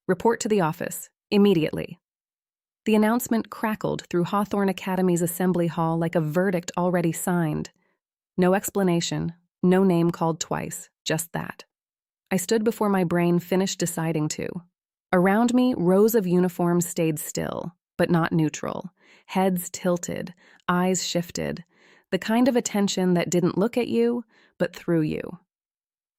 Report to the office, immediately. The announcement crackled through Hawthorne Academy's assembly hall like a verdict already signed. No explanation, no name called twice, just that. I stood before my brain finished deciding to. Around me, rows of uniforms stayed still, but not neutral. Heads tilted, eyes shifted, the kind of attention that didn't look at you, but through you.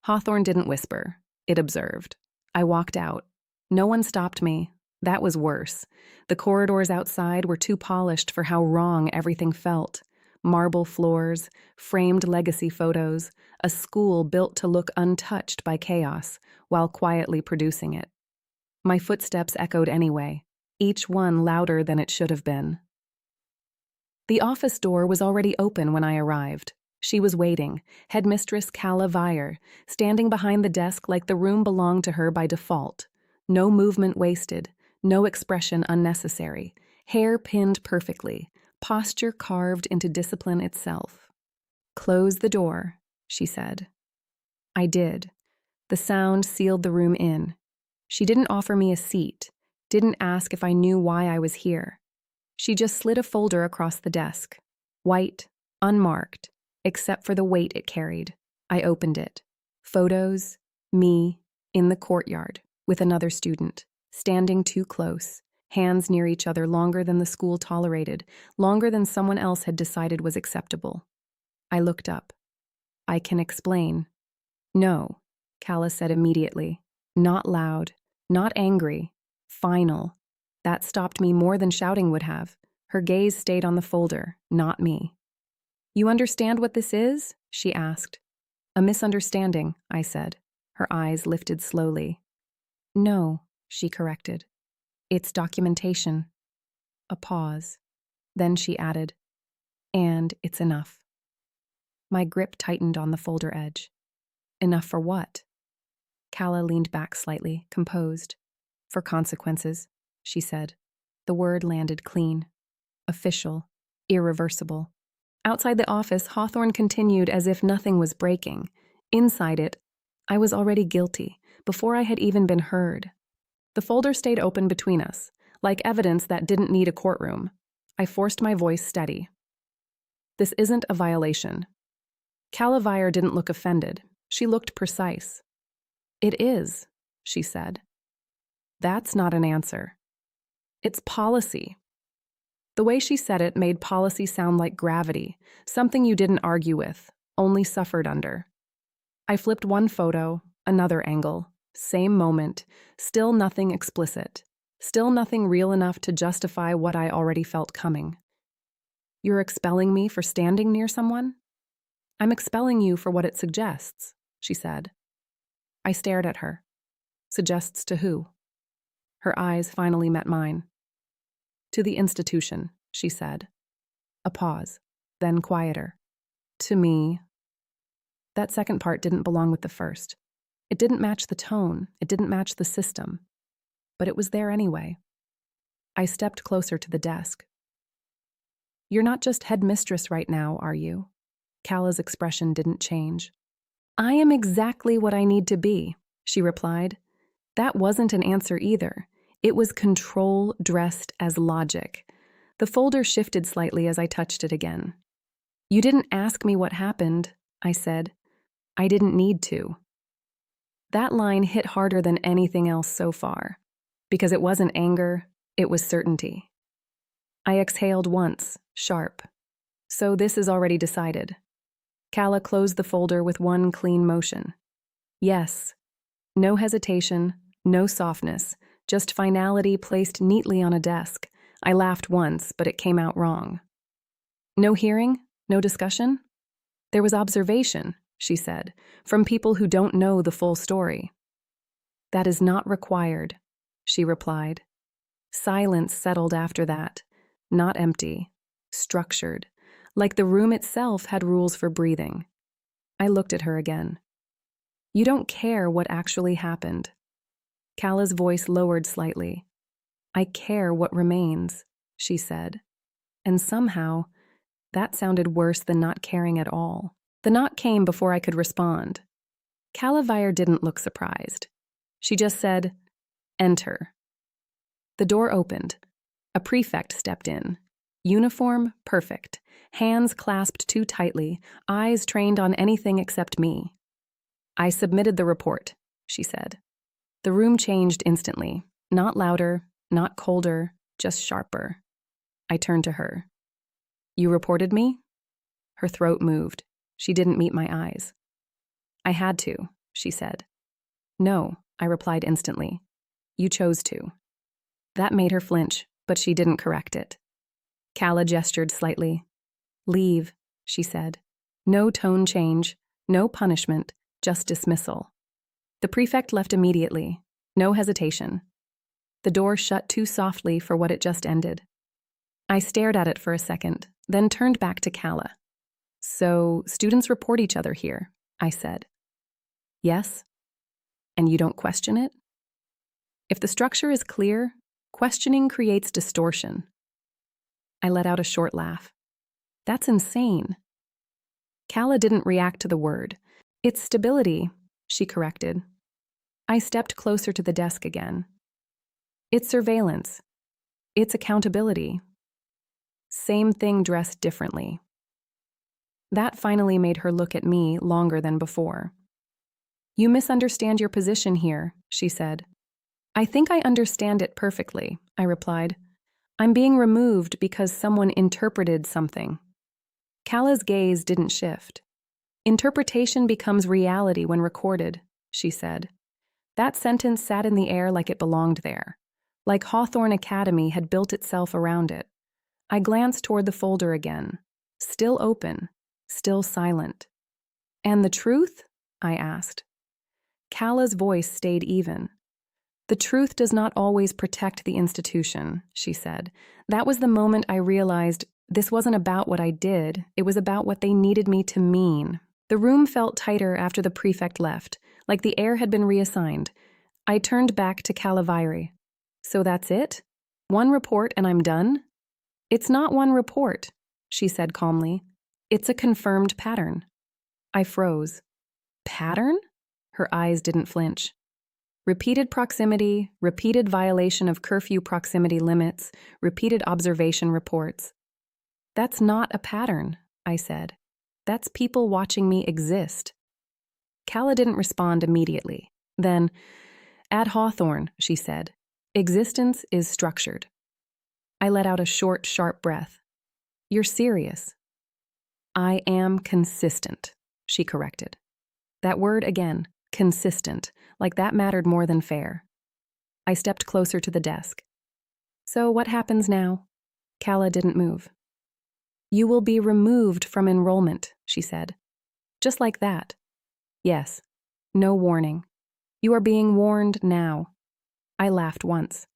Hawthorne didn't whisper, it observed. I walked out. No one stopped me. That was worse. The corridors outside were too polished for how wrong everything felt. Marble floors, framed legacy photos, a school built to look untouched by chaos while quietly producing it. My footsteps echoed anyway, each one louder than it should have been. The office door was already open when I arrived. She was waiting, Headmistress Calla Vire, standing behind the desk like the room belonged to her by default. No movement wasted, no expression unnecessary, hair pinned perfectly, posture carved into discipline itself. "Close the door," she said. I did. The sound sealed the room in. She didn't offer me a seat, didn't ask if I knew why I was here. She just slid a folder across the desk. White, unmarked, except for the weight it carried. I opened it. Photos, me, in the courtyard, with another student, standing too close, hands near each other longer than the school tolerated, longer than someone else had decided was acceptable. I looked up. "I can explain." "No," Calla said immediately. Not loud, not angry. Final. That stopped me more than shouting would have. Her gaze stayed on the folder, not me. "You understand what this is?" she asked. "A misunderstanding," I said. Her eyes lifted slowly. "No," she corrected. "It's documentation." A pause. Then she added, "And it's enough." My grip tightened on the folder edge. Enough for what? Calla leaned back slightly, composed. "For consequences," she said. The word landed clean. Official. Irreversible. Outside the office, Hawthorne continued as if nothing was breaking. Inside it, I was already guilty, before I had even been heard. The folder stayed open between us, like evidence that didn't need a courtroom. I forced my voice steady. "This isn't a violation." Calla Vire didn't look offended. She looked precise. "It is," she said. "That's not an answer. It's policy." The way she said it made policy sound like gravity, something you didn't argue with, only suffered under. I flipped one photo, another angle, same moment, still nothing explicit, still nothing real enough to justify what I already felt coming. "You're expelling me for standing near someone?" "I'm expelling you for what it suggests," she said. I stared at her. "Suggests to who?" Her eyes finally met mine. "To the institution," she said. A pause, then quieter. "To me." That second part didn't belong with the first. It didn't match the tone, it didn't match the system. But it was there anyway. I stepped closer to the desk. "You're not just headmistress right now, are you?" Calla's expression didn't change. "I am exactly what I need to be," she replied. That wasn't an answer either. It was control dressed as logic. The folder shifted slightly as I touched it again. "You didn't ask me what happened," I said. "I didn't need to." That line hit harder than anything else so far, because it wasn't anger, it was certainty. I exhaled once, sharp. "So this is already decided." Calla closed the folder with one clean motion. "Yes." No hesitation, no softness, just finality placed neatly on a desk. I laughed once, but it came out wrong. "No hearing? No discussion?" "There was observation," she said, "from people who don't know the full story." "That is not required," she replied. Silence settled after that, not empty, structured, like the room itself had rules for breathing. I looked at her again. "You don't care what actually happened." Calla's voice lowered slightly. "I care what remains," she said. And somehow, that sounded worse than not caring at all. The knock came before I could respond. Calla Vire didn't look surprised. She just said, Enter. The door opened. A prefect stepped in. Uniform, perfect. Hands clasped too tightly, eyes trained on anything except me. I submitted the report, she said. The room changed instantly. Not louder, not colder, just sharper. I turned to her. You reported me? Her throat moved. She didn't meet my eyes. I had to, she said. No, I replied instantly. You chose to. That made her flinch, but she didn't correct it. Calla gestured slightly. Leave, she said. No tone change, no punishment, just dismissal. The prefect left immediately, no hesitation. The door shut too softly for what it just ended. I stared at it for a second, then turned back to Calla. So, students report each other here, I said. Yes? And you don't question it? If the structure is clear, questioning creates distortion. I let out a short laugh. That's insane. Calla didn't react to the word. It's stability, she corrected. I stepped closer to the desk again. It's surveillance. It's accountability. Same thing dressed differently. That finally made her look at me longer than before. You misunderstand your position here, she said. I think I understand it perfectly, I replied. I'm being removed because someone interpreted something. Calla's gaze didn't shift. Interpretation becomes reality when recorded, she said. That sentence sat in the air like it belonged there, like Hawthorne Academy had built itself around it. I glanced toward the folder again, still open, still silent. And the truth? I asked. Calla's voice stayed even. The truth does not always protect the institution, she said. That was the moment I realized this wasn't about what I did, it was about what they needed me to mean. The room felt tighter after the prefect left, like the air had been reassigned. I turned back to Calaviri. So that's it? One report and I'm done? It's not one report, she said calmly. It's a confirmed pattern. I froze. Pattern? Her eyes didn't flinch. Repeated proximity, repeated violation of curfew proximity limits, repeated observation reports. That's not a pattern, I said. That's people watching me exist. Calla didn't respond immediately. Then, at Hawthorne, she said, existence is structured. I let out a short, sharp breath. You're serious. I am consistent, she corrected. That word again, consistent, like that mattered more than fair. I stepped closer to the desk. So what happens now? Calla didn't move. You will be removed from enrollment, she said. Just like that. Yes. No warning. You are being warned now. I laughed once.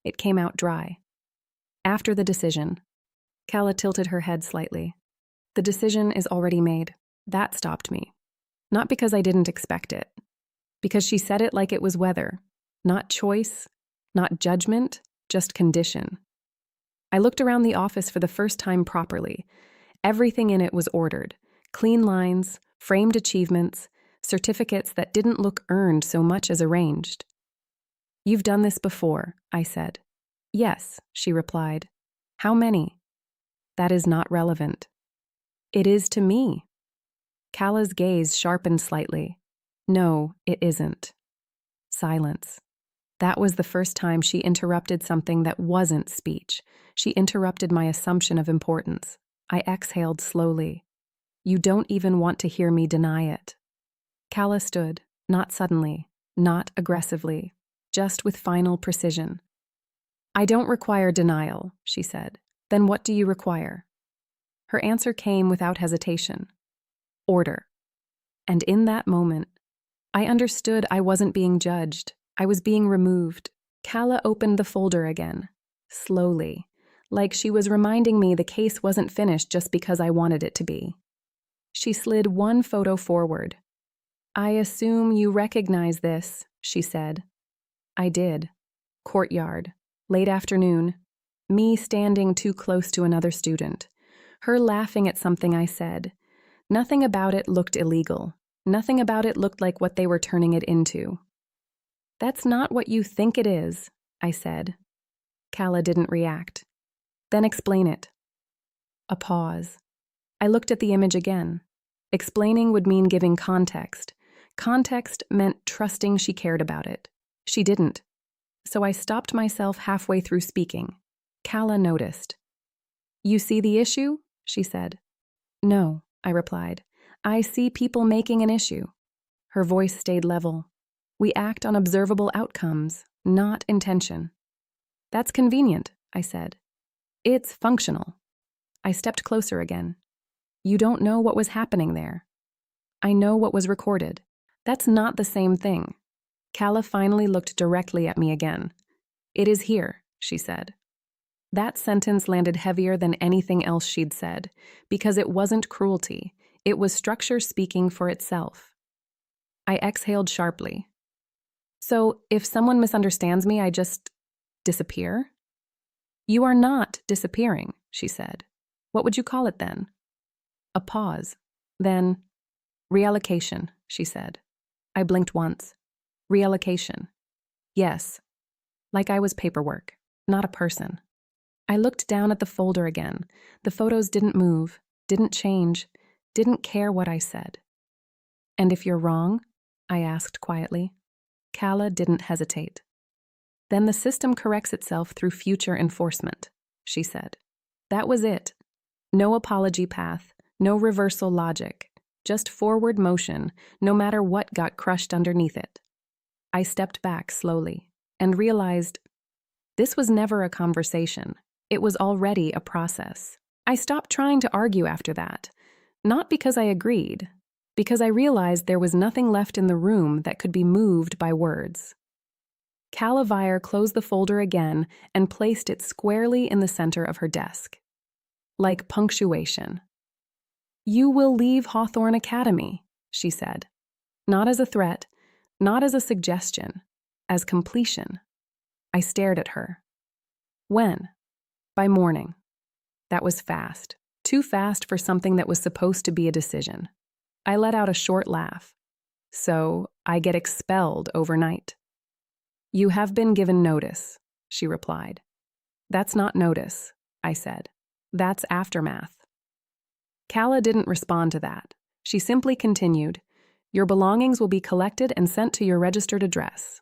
It came out dry. After the decision, Calla tilted her head slightly. The decision is already made. That stopped me. Not because I didn't expect it. Because she said it like it was weather. Not choice, not judgment, just condition. I looked around the office for the first time properly. Everything in it was ordered. Clean lines, framed achievements, certificates that didn't look earned so much as arranged. You've done this before, I said. Yes, she replied. How many? That is not relevant. It is to me. Calla's gaze sharpened slightly. No, it isn't. Silence. That was the first time she interrupted something that wasn't speech. She interrupted my assumption of importance. I exhaled slowly. You don't even want to hear me deny it. Calla stood, not suddenly, not aggressively, just with final precision. I don't require denial, she said. Then what do you require? Her answer came without hesitation. Order. And in that moment, I understood I wasn't being judged. I was being removed. Calla opened the folder again, slowly, like she was reminding me the case wasn't finished just because I wanted it to be. She slid one photo forward. I assume you recognize this, she said. I did. Courtyard. Late afternoon. Me standing too close to another student. Her laughing at something I said. Nothing about it looked illegal. Nothing about it looked like what they were turning it into. That's not what you think it is, I said. Calla didn't react. Then explain it. A pause. I looked at the image again. Explaining would mean giving context. Context meant trusting she cared about it. She didn't. So I stopped myself halfway through speaking. Calla noticed. You see the issue? She said. No, I replied. I see people making an issue. Her voice stayed level. We act on observable outcomes, not intention. That's convenient, I said. It's functional. I stepped closer again. You don't know what was happening there. I know what was recorded. That's not the same thing. Calla finally looked directly at me again. It is here, she said. That sentence landed heavier than anything else she'd said, because it wasn't cruelty. It was structure speaking for itself. I exhaled sharply. So, if someone misunderstands me, I just disappear? You are not disappearing, she said. What would you call it then? A pause. Then, reallocation, she said. I blinked once. Reallocation. Yes. Like I was paperwork, not a person. I looked down at the folder again. The photos didn't move, didn't change, didn't care what I said. And if you're wrong? I asked quietly. Calla didn't hesitate. Then the system corrects itself through future enforcement, she said. That was it. No apology path, no reversal logic, just forward motion, no matter what got crushed underneath it. I stepped back slowly and realized this was never a conversation. It was already a process. I stopped trying to argue after that, not because I agreed, because I realized there was nothing left in the room that could be moved by words. Calla Vire closed the folder again and placed it squarely in the center of her desk. Like punctuation. You will leave Hawthorne Academy, she said. Not as a threat, not as a suggestion, as completion. I stared at her. When? By morning. That was fast. Too fast for something that was supposed to be a decision. I let out a short laugh. So, I get expelled overnight. You have been given notice, she replied. That's not notice, I said. That's aftermath. Calla didn't respond to that. She simply continued, Your belongings will be collected and sent to your registered address.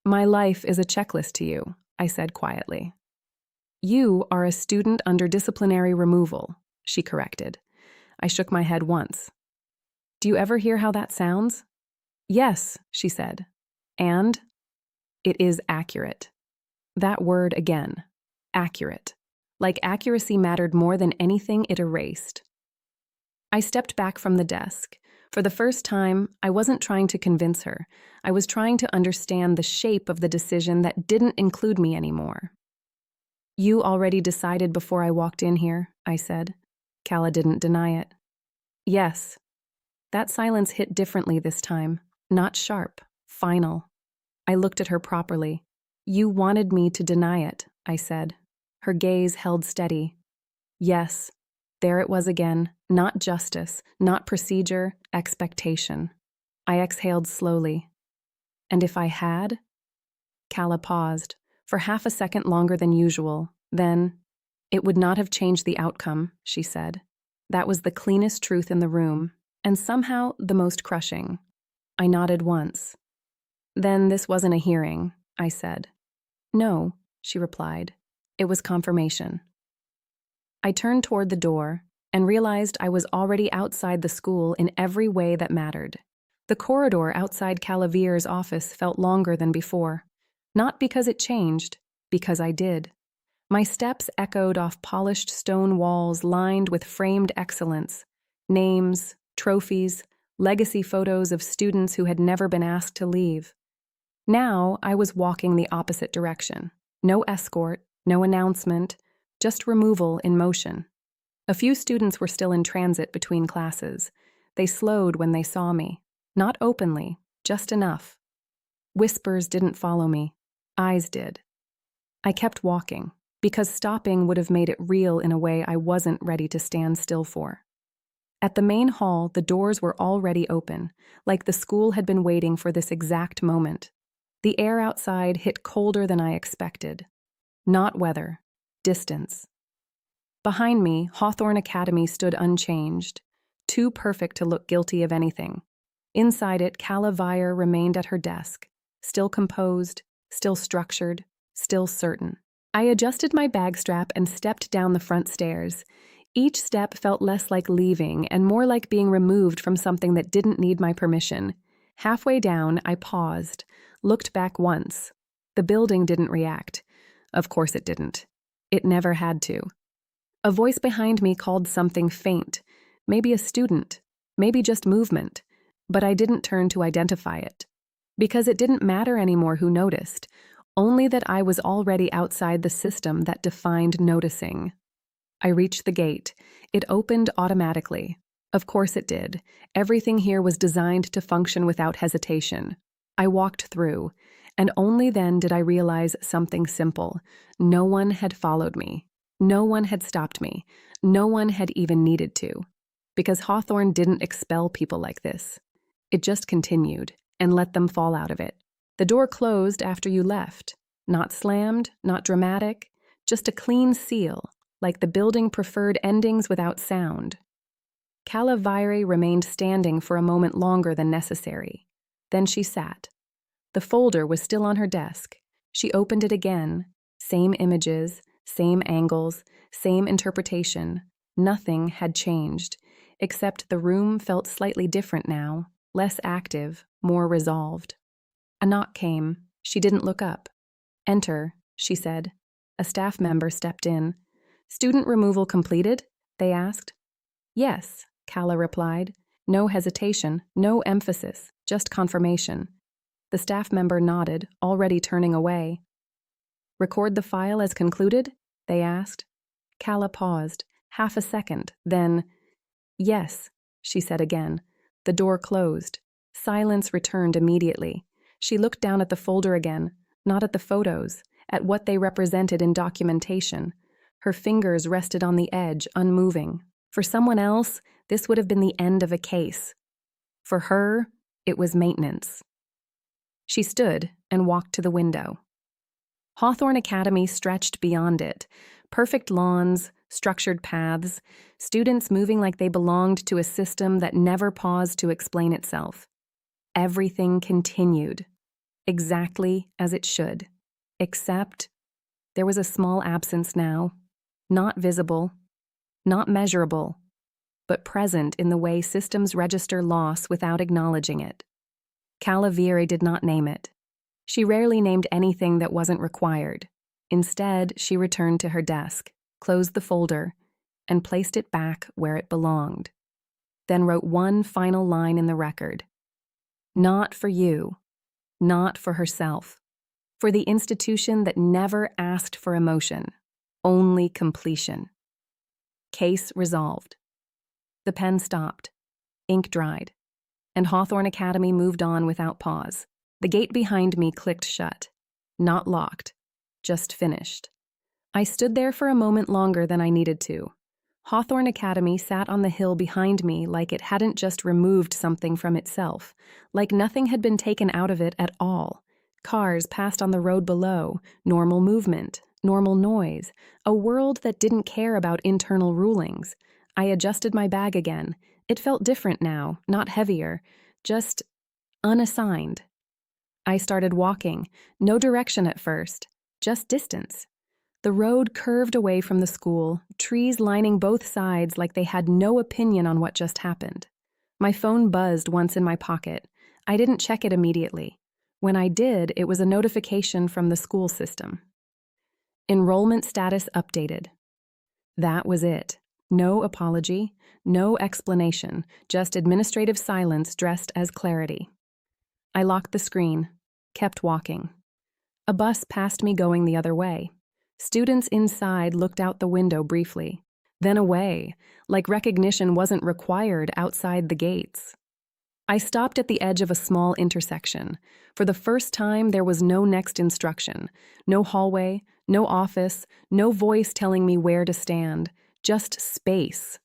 My life is a checklist to you, I said quietly. You are a student under disciplinary removal, she corrected. I shook my head once. Do you ever hear how that sounds? Yes, she said. And it is accurate. That word again, accurate. Like accuracy mattered more than anything it erased. I stepped back from the desk. For the first time, I wasn't trying to convince her. I was trying to understand the shape of the decision that didn't include me anymore. You already decided before I walked in here, I said. Calla didn't deny it. Yes. That silence hit differently this time. Not sharp, final. I looked at her properly. You wanted me to deny it, I said. Her gaze held steady. Yes, there it was again. Not justice, not procedure, expectation. I exhaled slowly. And if I had? Calla paused, for half a second longer than usual. Then, it would not have changed the outcome, she said. That was the cleanest truth in the room, and somehow the most crushing. I nodded once. Then this wasn't a hearing, I said. No, she replied. It was confirmation. I turned toward the door and realized I was already outside the school in every way that mattered. The corridor outside Calavere's office felt longer than before. Not because it changed, because I did. My steps echoed off polished stone walls lined with framed excellence, names, trophies, legacy photos of students who had never been asked to leave. Now I was walking the opposite direction. No escort, no announcement, just removal in motion. A few students were still in transit between classes. They slowed when they saw me. Not openly, just enough. Whispers didn't follow me. Eyes did. I kept walking, because stopping would have made it real in a way I wasn't ready to stand still for. At the main hall, the doors were already open, like the school had been waiting for this exact moment. The air outside hit colder than I expected. Not weather, distance. Behind me, Hawthorne Academy stood unchanged, too perfect to look guilty of anything. Inside it, Calla Vire remained at her desk, still composed, still structured, still certain. I adjusted my bag strap and stepped down the front stairs. Each step felt less like leaving and more like being removed from something that didn't need my permission. Halfway down, I paused, looked back once. The building didn't react. Of course it didn't. It never had to. A voice behind me called something faint, maybe a student, maybe just movement, but I didn't turn to identify it. Because it didn't matter anymore who noticed, only that I was already outside the system that defined noticing. I reached the gate. It opened automatically. Of course it did. Everything here was designed to function without hesitation. I walked through, and only then did I realize something simple. No one had followed me. No one had stopped me. No one had even needed to. Because Hawthorne didn't expel people like this. It just continued, and let them fall out of it. The door closed after you left. Not slammed, not dramatic, just a clean seal, like the building preferred endings without sound. Calla Vire remained standing for a moment longer than necessary. Then she sat. The folder was still on her desk. She opened it again. Same images, same angles, same interpretation. Nothing had changed, except the room felt slightly different now, less active, more resolved. A knock came. She didn't look up. "Enter," she said. A staff member stepped in. "Student removal completed?" they asked. "Yes," Calla replied. No hesitation, no emphasis, just confirmation. The staff member nodded, already turning away. "Record the file as concluded?" they asked. Calla paused, half a second, then, "Yes," she said again. The door closed. Silence returned immediately. She looked down at the folder again, not at the photos, at what they represented in documentation. Her fingers rested on the edge, unmoving. For someone else, this would have been the end of a case. For her, it was maintenance. She stood and walked to the window. Hawthorne Academy stretched beyond it. Perfect lawns, structured paths, students moving like they belonged to a system that never paused to explain itself. Everything continued, exactly as it should, except there was a small absence now, not visible, not measurable, but present in the way systems register loss without acknowledging it. Calla Vire did not name it. She rarely named anything that wasn't required. Instead, she returned to her desk, closed the folder, and placed it back where it belonged. Then wrote one final line in the record. Not for you, not for herself, for the institution that never asked for emotion, only completion. Case resolved. The pen stopped, ink dried, and Hawthorne Academy moved on without pause. The gate behind me clicked shut, not locked, just finished. I stood there for a moment longer than I needed to. Hawthorne Academy sat on the hill behind me like it hadn't just removed something from itself, like nothing had been taken out of it at all. Cars passed on the road below, normal movement, normal noise, a world that didn't care about internal rulings. I adjusted my bag again. It felt different now, not heavier, just unassigned. I started walking, no direction at first, just distance. The road curved away from the school, trees lining both sides like they had no opinion on what just happened. My phone buzzed once in my pocket. I didn't check it immediately. When I did, it was a notification from the school system. Enrollment status updated. That was it. No apology, no explanation, just administrative silence dressed as clarity. I locked the screen, kept walking. A bus passed me going the other way. Students inside looked out the window briefly, then away, like recognition wasn't required outside the gates. I stopped at the edge of a small intersection. For the first time, there was no next instruction, no hallway, no office, no voice telling me where to stand, just space.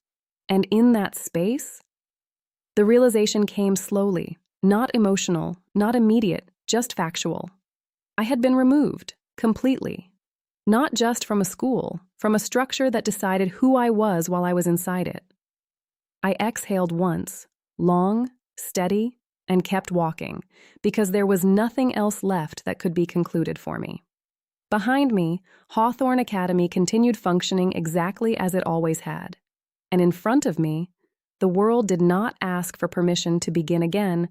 And in that space, the realization came slowly, not emotional, not immediate, just factual. I had been removed, completely. Not just from a school, from a structure that decided who I was while I was inside it. I exhaled once, long, steady, and kept walking, because there was nothing else left that could be concluded for me. Behind me, Hawthorne Academy continued functioning exactly as it always had. And in front of me, the world did not ask for permission to begin again,